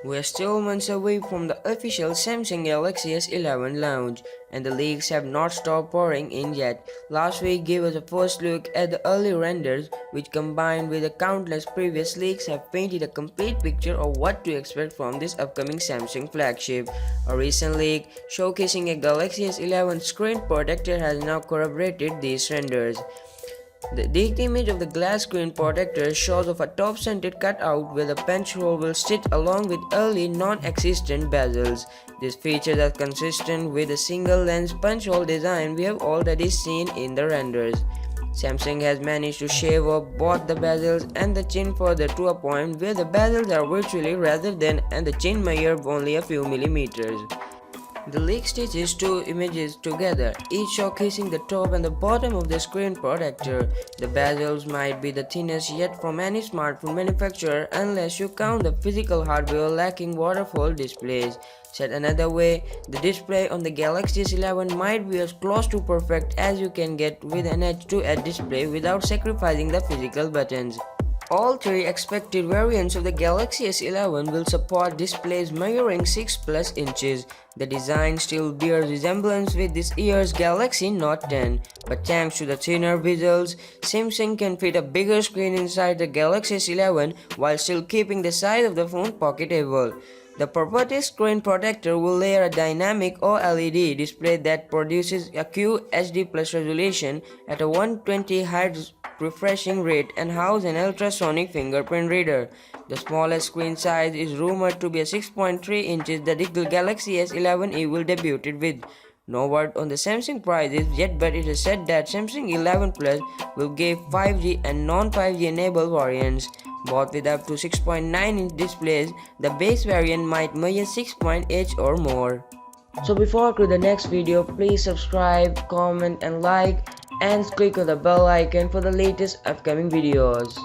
We are still months away from the official Samsung Galaxy S11 launch, and the leaks have not stopped pouring in yet. Last week gave us a first look at the early renders, which combined with the countless previous leaks have painted a complete picture of what to expect from this upcoming Samsung flagship. A recent leak showcasing a Galaxy S11 screen protector has now corroborated these renders. The leaked image of the glass screen protector shows of a top-centered cutout where the punch hole will sit along with early non-existent bezels. These features are consistent with the single-lens punch hole design we have already seen in the renders. Samsung has managed to shave off both the bezels and the chin further to a point where the bezels are virtually rather than and the chin measure only a few millimeters. The leak stitches two images together, each showcasing the top and the bottom of the screen protector. The bezels might be the thinnest yet from any smartphone manufacturer unless you count the physical hardware lacking waterfall displays. Said another way, the display on the Galaxy S11 might be as close to perfect as you can get with an edge-to-edge display without sacrificing the physical buttons. All three expected variants of the Galaxy S11 will support displays measuring 6 plus inches. The design still bears resemblance with this year's Galaxy Note 10, but thanks to the thinner bezels, Samsung can fit a bigger screen inside the Galaxy S11 while still keeping the size of the phone pocketable. The purported screen protector will layer a dynamic OLED display that produces a QHD plus resolution at a 120Hz refreshing rate and house an ultrasonic fingerprint reader. The smallest screen size is rumored to be a 6.3 inches that the Galaxy S11e will debut with. No word on the Samsung prices yet, but it is said that Samsung 11 Plus will give 5G and non-5G enabled variants. Both with up to 6.9-inch displays, the base variant might measure 6.8 or more. So before I go to the next video, please subscribe, comment and like, and click on the bell icon for the latest upcoming videos.